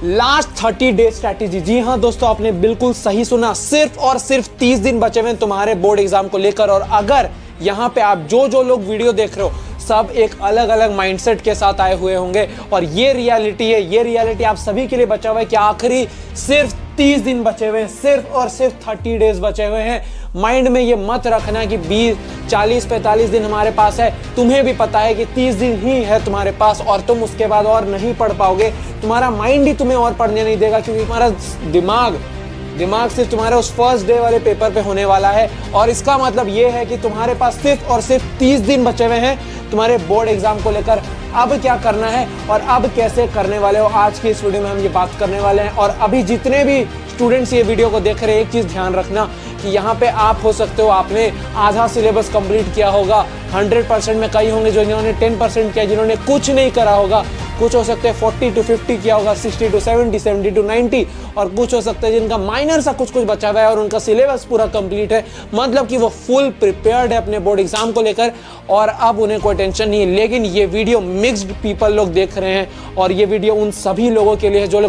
Last 30 day strategy. जी हाँ दोस्तों, आपने बिल्कुल सही सुना, सिर्फ और सिर्फ 30 दिन बचे हुए तुम्हारे बोर्ड एग्जाम को लेकर। और अगर यहाँ पे आप जो लोग वीडियो देख रहे हो सब एक अलग अलग माइंडसेट के साथ आए हुए होंगे और ये रियलिटी है, ये रियलिटी आप सभी के लिए बचा हुआ है कि आखिरी सिर्फ 30 दिन बचे हुए हैं, सिर्फ और सिर्फ 30 डेज बचे हुए हैं। माइंड में ये मत रखना कि 20, 40, 45 दिन हमारे पास है। तुम्हें भी पता है कि 30 दिन ही है तुम्हारे पास और तुम उसके बाद और नहीं पढ़ पाओगे। तुम्हारा माइंड ही तुम्हें और पढ़ने नहीं देगा क्योंकि तुम्हारा दिमाग सिर्फ तुम्हारे उस फर्स्ट डे वाले पेपर पे होने वाला है। और इसका मतलब ये है कि तुम्हारे पास सिर्फ और सिर्फ 30 दिन बचे हुए हैं तुम्हारे बोर्ड एग्जाम को लेकर। अब क्या करना है और अब कैसे करने वाले हो, आज की इस वीडियो में हम ये बात करने वाले हैं। और अभी जितने भी स्टूडेंट्स ये वीडियो को देख रहे हैं, एक चीज ध्यान रखना कि यहाँ पे आप हो सकते हो आपने आधा सिलेबस कंप्लीट किया होगा, 100% में कई होंगे जिन्होंने 10% किया, जिन्होंने कुछ नहीं करा होगा। कुछ हो सकते हैं 40 to 50 किया होगा, 60 to 70, 70 to 90, और कुछ हो सकता है जिनका माइनर सा कुछ बचा हुआ है और उनका सिलेबस पूरा कंप्लीट है, मतलब कि वो फुल प्रिपेयर्ड है अपने बोर्ड एग्जाम को लेकर और अब उन्हें कोई टेंशन नहीं है। लेकिन ये वीडियो मिक्स्ड पीपल लोग देख रहे हैं और ये वीडियो उन सभी लोगों के लिए है जो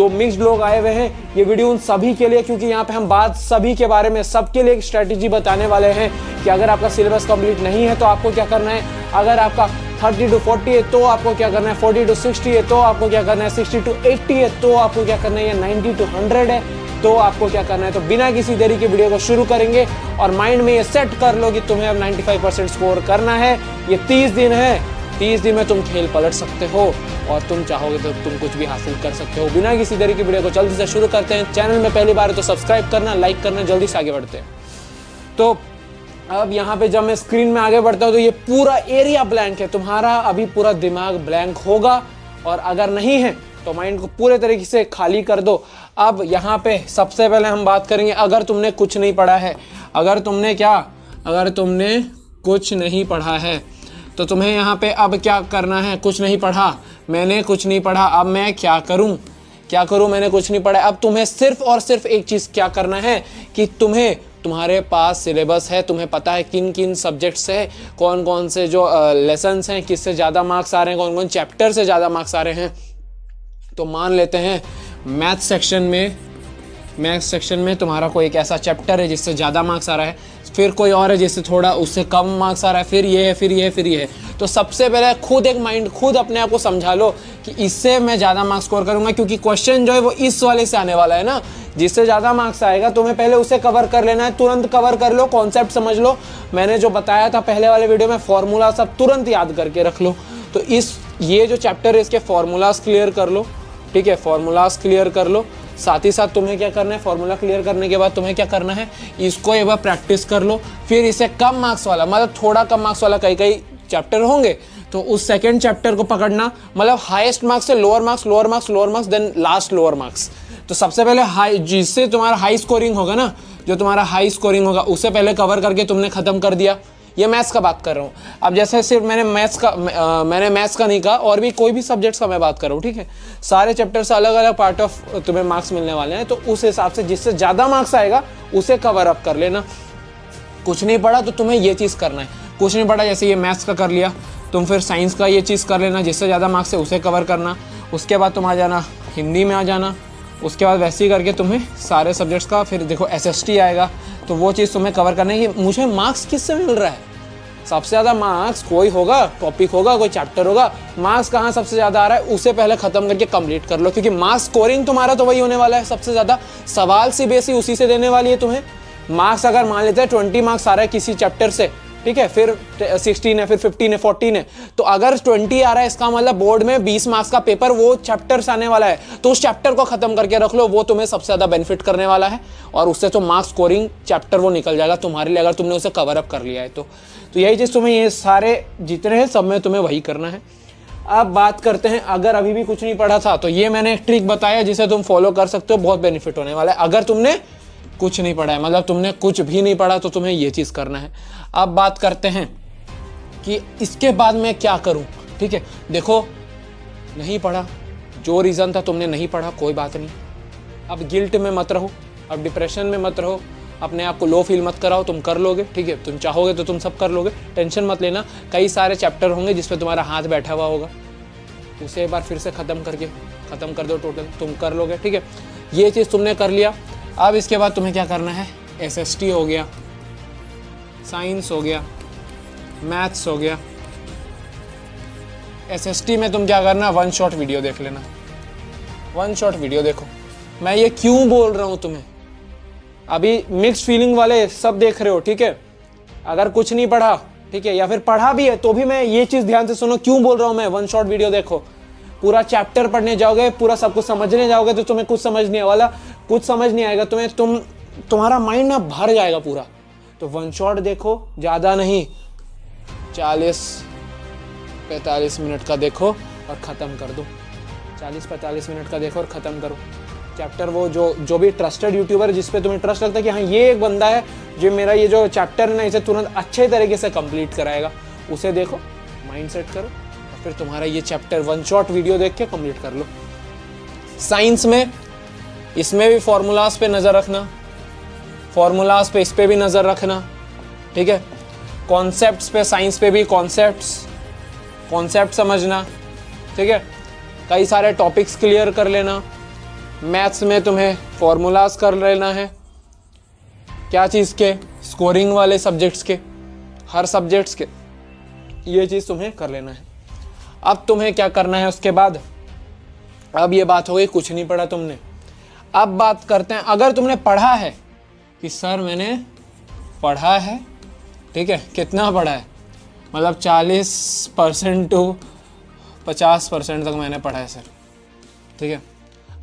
मिक्स्ड लोग आए हुए हैं। ये वीडियो उन सभी के लिए, क्योंकि यहाँ पे हम बात सभी के बारे में, सबके लिए एक स्ट्रेटेजी बताने वाले हैं कि अगर आपका सिलेबस कंप्लीट नहीं है तो आपको क्या करना है, अगर आपका 30 to 40 है तो आपको क्या करना है, 40 to 60 है तो आपको क्या करना है, 60 to 80 है तो आपको क्या करना है, या 90 to 100 है तो आपको क्या करना है। तो बिना किसी देरी के वीडियो को शुरू करेंगे और माइंड में ये सेट कर लो कि तुम्हें अब 95% स्कोर करना है। ये 30 दिन है, 30 दिन में तुम खेल पलट सकते हो और तुम चाहोगे तो तुम कुछ भी हासिल कर सकते हो। बिना किसी देरी की वीडियो को जल्दी से शुरू करते हैं। चैनल में पहली बार है तो सब्सक्राइब करना, लाइक करना, जल्दी से आगे बढ़ते हैं। तो अब यहाँ पे जब मैं स्क्रीन में आगे बढ़ता हूँ तो ये पूरा एरिया ब्लैंक है, तुम्हारा अभी पूरा दिमाग ब्लैंक होगा और अगर नहीं है तो माइंड को पूरे तरीके से खाली कर दो। अब यहाँ पे सबसे पहले हम बात करेंगे, अगर तुमने कुछ नहीं पढ़ा है, अगर तुमने कुछ नहीं पढ़ा है तो तुम्हें यहाँ पे अब क्या करना है। कुछ नहीं पढ़ा, मैंने कुछ नहीं पढ़ा, अब मैं क्या करूँ, मैंने कुछ नहीं पढ़ा। अब तुम्हें सिर्फ और सिर्फ एक चीज़ क्या करना है कि तुम्हारे पास सिलेबस है, तुम्हें पता है किन किन सब्जेक्ट्स है, कौन कौन से जो लेसन्स हैं, किससे ज़्यादा मार्क्स आ रहे हैं, कौन कौन चैप्टर से ज़्यादा मार्क्स आ रहे हैं। तो मान लेते हैं मैथ सेक्शन में तुम्हारा कोई एक ऐसा चैप्टर है जिससे ज़्यादा मार्क्स आ रहा है, फिर कोई और है जिससे थोड़ा उससे कम मार्क्स आ रहा है, फिर ये है। तो सबसे पहले खुद अपने आप को समझा लो कि इससे मैं ज़्यादा मार्क्स स्कोर करूँगा, क्योंकि क्वेश्चन जो है वो इस वाले से आने वाला है ना, जिससे ज़्यादा मार्क्स आएगा तुम्हें पहले उसे कवर कर लेना है। तुरंत कवर कर लो, कॉन्सेप्ट समझ लो, मैंने जो बताया था पहले वाले वीडियो में फॉर्मूला सब तुरंत याद करके रख लो। तो ये जो चैप्टर है इसके फॉर्मूलाज क्लियर कर लो, ठीक है, फॉर्मूलाज क्लियर कर लो। साथ ही साथ तुम्हें क्या करना है, फॉर्मूला क्लियर करने के बाद तुम्हें क्या करना है, इसको एक बार प्रैक्टिस कर लो। फिर इसे कम मार्क्स वाला, मतलब थोड़ा कम मार्क्स वाला कई चैप्टर होंगे तो उस सेकंड चैप्टर को पकड़ना, मतलब हाईएस्ट मार्क्स से lower marks then last lower marks. तो सबसे पहले जिससे तुम्हारा हाई स्कोरिंग होगा ना, जो तुम्हारा हाई स्कोरिंग होगा उसे पहले कवर करके तुमने खत्म कर दिया। ये मैथ्स का बात कर रहा हूँ। अब जैसे सिर्फ मैंने मैथ्स का नहीं कहा, और भी कोई भी सब्जेक्ट्स का मैं बात कर रहा हूँ, ठीक है। सारे चैप्टर से अलग अलग पार्ट ऑफ तुम्हें मार्क्स मिलने वाले हैं, तो उस हिसाब से जिससे ज़्यादा मार्क्स आएगा उसे कवर अप कर लेना। कुछ नहीं पढ़ा तो तुम्हें ये चीज़ करना है, कुछ नहीं पढ़ा जैसे ये मैथ्स का कर लिया, तुम फिर साइंस का ये चीज़ कर लेना, जिससे ज़्यादा मार्क्स है उसे कवर करना। उसके बाद तुम आ जाना हिंदी में आ जाना, उसके बाद वैसे ही करके तुम्हें सारे सब्जेक्ट्स का, फिर देखो SST आएगा तो वो चीज़ तुम्हें कवर करना है कि मुझे मार्क्स किससे मिल रहा है। सबसे ज़्यादा मार्क्स कोई होगा, टॉपिक होगा, कोई चैप्टर होगा, मार्क्स कहाँ सबसे ज़्यादा आ रहा है उसे पहले ख़त्म करके कंप्लीट कर लो, क्योंकि मार्क्स स्कोरिंग तुम्हारा तो वही होने वाला है सबसे ज़्यादा। सवाल CBSE उसी से देने वाली है तुम्हें। मार्क्स अगर मान लेते हैं 20 मार्क्स आ रहा है किसी चैप्टर से, ठीक है, फिर 16 है, फिर 15 है, 14 है, तो अगर 20 आ रहा है इसका मतलब बोर्ड में 20 मार्क्स का पेपर वो चैप्टर से आने वाला है, तो उस चैप्टर को खत्म करके रख लो, वो तुम्हें सबसे ज़्यादा बेनिफिट करने वाला है और उससे तो मार्क्स स्कोरिंग चैप्टर वो निकल जाएगा तुम्हारे लिए, अगर तुमने उसे कवर अप कर लिया है तो यही चीज़ तुम्हें, ये सारे जितने हैं सब में तुम्हें वही करना है। अब बात करते हैं, अगर अभी भी कुछ नहीं पढ़ा था तो ये मैंने एक ट्रिक बताया जिसे तुम फॉलो कर सकते हो, बहुत बेनिफिट होने वाला है। अगर तुमने कुछ नहीं पढ़ा है, मतलब तुमने कुछ भी नहीं पढ़ा, तो तुम्हें ये चीज़ करना है। अब बात करते हैं कि इसके बाद मैं क्या करूं, ठीक है। देखो, नहीं पढ़ा, जो रीज़न था तुमने नहीं पढ़ा, कोई बात नहीं। अब गिल्ट में मत रहो, अब डिप्रेशन में मत रहो, अपने आप को लो फील मत कराओ, तुम कर लोगे, ठीक है। तुम चाहोगे तो तुम सब कर लोगे, टेंशन मत लेना। कई सारे चैप्टर होंगे जिस पे तुम्हारा हाथ बैठा हुआ होगा, उसे एक बार फिर से ख़त्म करके ख़त्म कर दो टोटल, तुम कर लोगे। ठीक है, ये चीज़ तुमने कर लिया। अब इसके बाद तुम्हें क्या करना है, SST हो गया, साइंस हो गया, मैथ्स हो गया। SST में तुम क्या करना, 1 शॉट वीडियो देख लेना, 1 शॉट वीडियो देखो। मैं ये क्यों बोल रहा हूँ तुम्हें, अभी मिक्स्ड फीलिंग वाले सब देख रहे हो, ठीक है। अगर कुछ नहीं पढ़ा, ठीक है, या फिर पढ़ा भी है तो भी मैं ये चीज़ ध्यान से सुनो, क्यों बोल रहा हूँ मैं 1 शॉट वीडियो देखो। पूरा चैप्टर पढ़ने जाओगे, पूरा सब कुछ समझने जाओगे तो तुम्हें कुछ समझ नहीं वाला, कुछ समझ नहीं आएगा तुम्हें, तुम्हारा माइंड ना भर जाएगा पूरा। तो 1 शॉट देखो, ज़्यादा नहीं, 40-45 मिनट का देखो और ख़त्म कर दो। 40-45 मिनट का देखो और ख़त्म करो चैप्टर। वो जो भी ट्रस्टेड यूट्यूबर जिस पे तुम्हें ट्रस्ट लगता है कि हाँ ये एक बंदा है जो मेरा ये जो चैप्टर है ना इसे तुरंत अच्छे तरीके से कंप्लीट कराएगा, उसे देखो, माइंड सेट करो और फिर तुम्हारा ये चैप्टर 1 शॉट वीडियो देख के कंप्लीट कर लो। साइंस में इसमें भी फॉर्मूलाज पे नज़र रखना, फॉर्मूलाज पे इस पे भी नज़र रखना, ठीक है। कॉन्सेप्ट्स पे, साइंस पे भी कॉन्सेप्ट समझना, ठीक है। कई सारे टॉपिक्स क्लियर कर लेना। मैथ्स में तुम्हें फॉर्मूलाज कर लेना है, क्या चीज़ के, स्कोरिंग वाले सब्जेक्ट्स के, हर सब्जेक्ट्स के, ये चीज़ तुम्हें कर लेना है। अब तुम्हें क्या करना है उसके बाद, अब ये बात हो गई कुछ नहीं पढ़ा तुमने। अब बात करते हैं, अगर तुमने पढ़ा है कि सर मैंने पढ़ा है, ठीक है, कितना पढ़ा है, मतलब 40% to 50% तक मैंने पढ़ा है सर, ठीक है।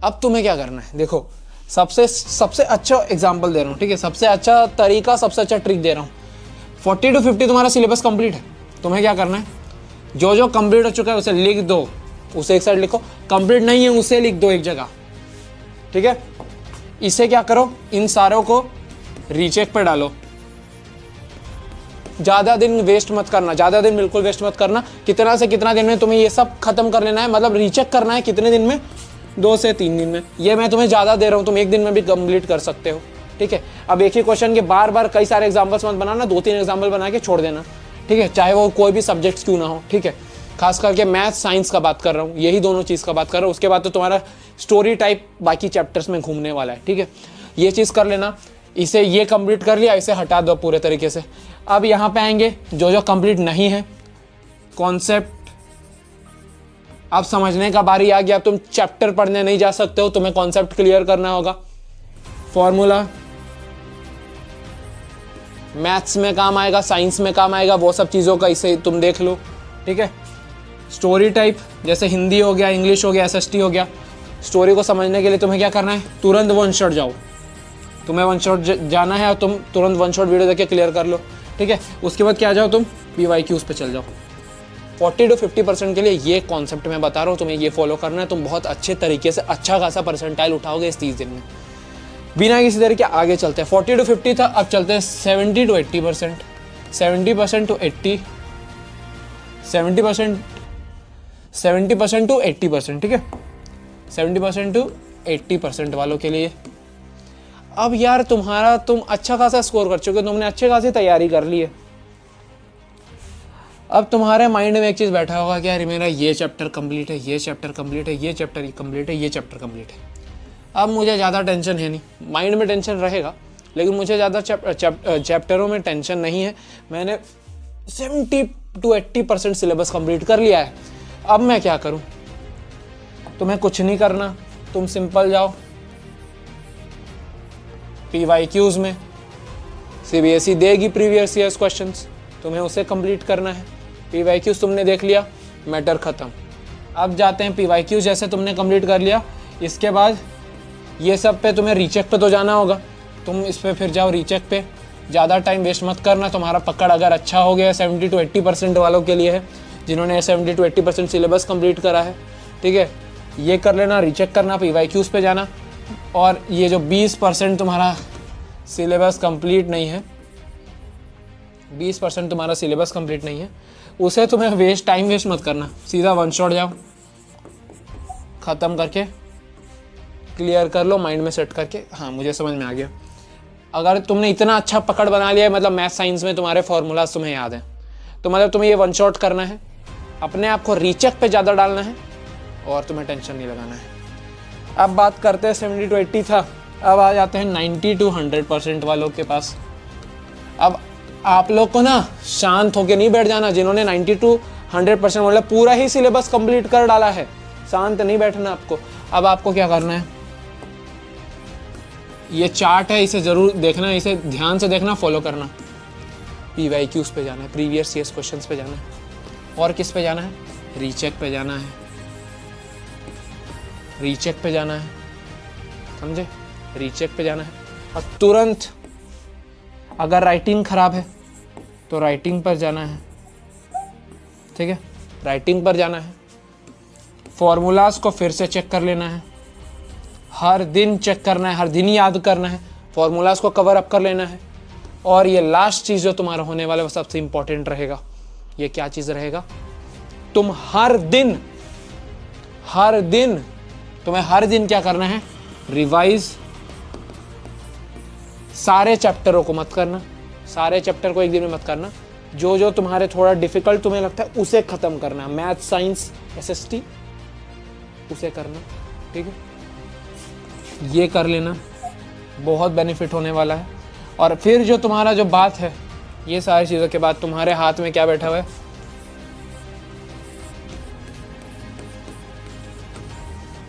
अब तुम्हें क्या करना है, देखो सबसे अच्छा एग्जाम्पल दे रहा हूँ, ठीक है, सबसे अच्छा तरीका, सबसे अच्छा ट्रिक दे रहा हूँ। 40 to 50 तुम्हारा सिलेबस कंप्लीट है, तुम्हें क्या करना है, जो जो कंप्लीट हो चुका है उसे लिख दो, उसे एक साइड लिखो, कंप्लीट नहीं है उसे लिख दो एक जगह, ठीक है। इसे क्या करो, इन सारों को रीचेक पे डालो। ज़्यादा दिन वेस्ट मत करना, ज़्यादा दिन बिल्कुल वेस्ट मत करना। कितना से कितना दिन में तुम्हें ये सब खत्म कर लेना है, मतलब रीचेक करना है कितने दिन में, 2 से 3 दिन में। ये मैं तुम्हें ज़्यादा दे रहा हूँ, तुम 1 दिन में भी कंप्लीट कर सकते हो, ठीक है। अब एक ही क्वेश्चन के बार बार कई सारे एग्जाम्पल्स मत बनाना, 2-3 एग्जाम्पल बना के छोड़ देना, ठीक है, चाहे वो कोई भी सब्जेक्ट्स क्यों ना हो, ठीक है। खास करके मैथ साइंस का बात कर रहा हूँ, यही दोनों चीज़ का बात कर रहा हूँ। उसके बाद तो तुम्हारा स्टोरी टाइप बाकी चैप्टर्स में घूमने वाला है, ठीक है। ये चीज़ कर लेना। इसे ये कंप्लीट कर लिया, इसे हटा दो पूरे तरीके से। अब यहाँ पे आएंगे जो जो कंप्लीट नहीं है, कॉन्सेप्ट अब समझने का बारी आ गया। तुम चैप्टर पढ़ने नहीं जा सकते हो, तुम्हें कॉन्सेप्ट क्लियर करना होगा। फॉर्मूला मैथ्स में काम आएगा, साइंस में काम आएगा, वो सब चीज़ों का इसे तुम देख लो, ठीक है। स्टोरी टाइप जैसे हिंदी हो गया, इंग्लिश हो गया, SST हो गया। स्टोरी को समझने के लिए तुम्हें क्या करना है, तुरंत 1 शॉट जाओ, तुम्हें 1 शॉट जाना है और तुम तुरंत 1 शॉट वीडियो देख के क्लियर कर लो, ठीक है। उसके बाद क्या जाओ, तुम PYQs पे चल जाओ। 40 to 50% के लिए ये कॉन्सेप्ट मैं बता रहा हूँ, तुम्हें ये फॉलो करना है, तुम बहुत अच्छे तरीके से अच्छा खासा परसेंटाइल उठाओगे इस 30 दिन में, बिना किसी तरीके आगे चलते हैं। 40 to 50 था, अब चलते हैं 70 to 80%, 70% to 80, 70% to 80%, ठीक है, 70% to 80% वालों के लिए। अब यार तुम अच्छा खासा स्कोर कर चुके हो, तुमने अच्छी खासी तैयारी कर ली है। अब तुम्हारे माइंड में एक चीज़ बैठा होगा कि यार मेरा ये चैप्टर कंप्लीट है, ये चैप्टर कंप्लीट है, ये चैप्टर कंप्लीट है, ये चैप्टर कंप्लीट है। अब मुझे ज़्यादा टेंशन है नहीं, माइंड में टेंशन रहेगा लेकिन मुझे ज़्यादा चैप्टरों में टेंशन नहीं है। मैंने 70 to 80% सिलेबस कंप्लीट कर लिया है। अब मैं क्या करूँ, तुम्हें कुछ नहीं करना, तुम सिंपल जाओ PYQs में, CBSE देगी प्रीवियस ईयर्स क्वेश्चंस, तुम्हें उसे कंप्लीट करना है। PYQs तुमने देख लिया, मैटर ख़त्म। अब जाते हैं PYQs, जैसे तुमने कंप्लीट कर लिया, इसके बाद ये सब पे तुम्हें रीचेक पे तो जाना होगा, तुम इस पर फिर जाओ रीचेक पे। ज़्यादा टाइम वेस्ट मत करना, तुम्हारा पकड़ अगर अच्छा हो गया 70 to 80% वालों के लिए है, जिन्होंने 70 to 80% सिलेबस कंप्लीट करा है, ठीक है। ये कर लेना, रीचेक करना, PYQs पे जाना। और ये जो 20% तुम्हारा सिलेबस कंप्लीट नहीं है, 20% तुम्हारा सिलेबस कंप्लीट नहीं है, उसे तुम्हें टाइम वेस्ट मत करना, सीधा 1 शॉट जाओ, ख़त्म करके क्लियर कर लो माइंड में सेट करके। हाँ मुझे समझ में आ गया। अगर तुमने इतना अच्छा पकड़ बना लिया है, मतलब मैथ साइंस में तुम्हारे फॉर्मूलाज तुम्हें याद हैं, तो मतलब तुम्हें ये 1 शॉट करना है, अपने आप को रीचेक पे ज़्यादा डालना है, और तुम्हें टेंशन नहीं लगाना है। अब बात करते हैं 70 to 80 था, अब आ जाते हैं 90 to 100% वालों के पास। अब आप लोग को ना शांत होके नहीं बैठ जाना, जिन्होंने 90 to 100% मतलब पूरा ही सिलेबस कंप्लीट कर डाला है, शांत नहीं बैठना आपको। अब आपको क्या करना है, ये चार्ट है, इसे जरूर देखना, इसे ध्यान से देखना, फॉलो करना। PYQs पे जाना है, प्रीवियस ईयर्स क्वेश्चंस पे जाना है, और किस पे जाना है, रीचेक पे जाना है, रीचेक पे जाना है, समझे, रीचेक पे जाना है। और तुरंत अगर राइटिंग खराब है तो राइटिंग पर जाना है, ठीक है, राइटिंग पर जाना है। फॉर्मूलाज को फिर से चेक कर लेना है, हर दिन चेक करना है, हर दिन याद करना है, फॉर्मूलाज को कवर अप कर लेना है। और ये लास्ट चीज़ जो तुम्हारा होने वाला है वो सबसे इंपॉर्टेंट रहेगा। ये क्या चीज़ रहेगा, तुम हर दिन तुम्हें हर दिन क्या करना है, रिवाइज। सारे चैप्टरों को मत करना, सारे चैप्टर को एक दिन में मत करना, जो जो तुम्हारे थोड़ा डिफिकल्ट तुम्हें लगता है उसे खत्म करना, मैथ, साइंस, SST उसे करना, ठीक है। ये कर लेना, बहुत बेनिफिट होने वाला है। और फिर जो तुम्हारा जो बात है, ये सारी चीज़ों के बाद तुम्हारे हाथ में क्या बैठा हुआ है,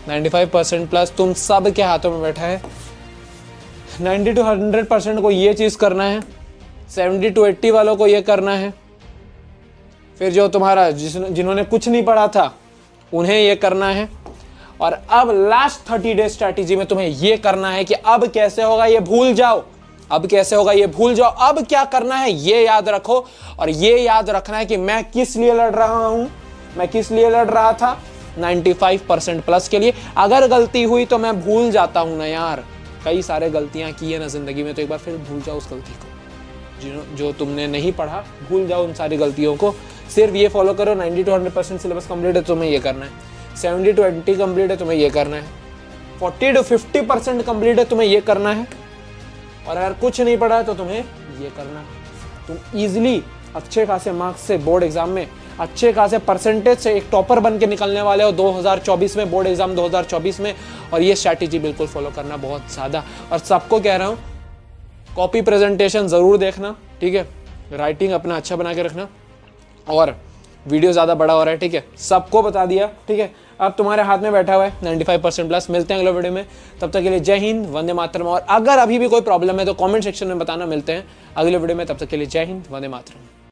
95% प्लस तुम सब के हाथों में बैठा है। 90 to 100% को ये चीज़ करना है, 70 to 80 वालों को ये करना है, फिर जो तुम्हारा जिन्होंने कुछ नहीं पढ़ा था उन्हें ये करना है। और अब लास्ट 30 डे स्ट्रैटेजी में तुम्हें ये करना है कि अब कैसे होगा ये भूल जाओ, अब कैसे होगा ये भूल जाओ, अब क्या करना है ये याद रखो। और ये याद रखना है कि मैं किस लिए लड़ रहा हूं, मैं किस लिए लड़ रहा था, 95% प्लस के लिए। अगर गलती हुई तो मैं भूल जाता हूं ना यार, कई सारे गलतियां की है ना जिंदगी में, तो एक बार फिर भूल जाओ उस गलती को, जो तुमने नहीं पढ़ा भूल जाओ उन सारी गलतियों को। सिर्फ ये फॉलो करो, 90 to 100% सिलेबस कंप्लीट है तुम्हें ये करना है, 70 to 80 कंप्लीट है तुम्हें ये करना है, 40 to 50% कंप्लीट है तुम्हें ये करना है। और अगर कुछ नहीं पढ़ा है तो तुम्हें ये करना है। तुम इजीली अच्छे खासे मार्क्स से बोर्ड एग्जाम में, अच्छे खासे परसेंटेज से एक टॉपर बन के निकलने वाले हो 2024 में, बोर्ड एग्जाम 2024 में। और ये स्ट्रैटेजी बिल्कुल फॉलो करना बहुत ज़्यादा। और सबको कह रहा हूँ, कॉपी प्रेजेंटेशन ज़रूर देखना, ठीक है, राइटिंग अपना अच्छा बना के रखना, और वीडियो ज़्यादा बड़ा हो रहा है, ठीक है, सबको बता दिया, ठीक है। अब तुम्हारे हाथ में बैठा हुआ है 95% प्लस। मिलते हैं अगले वीडियो में, तब तक के लिए जय हिंद, वंदे मातरम। और अगर अभी भी कोई प्रॉब्लम है तो कमेंट सेक्शन में बताना। मिलते हैं अगले वीडियो में, तब तक के लिए जय हिंद, वंदे मातरम।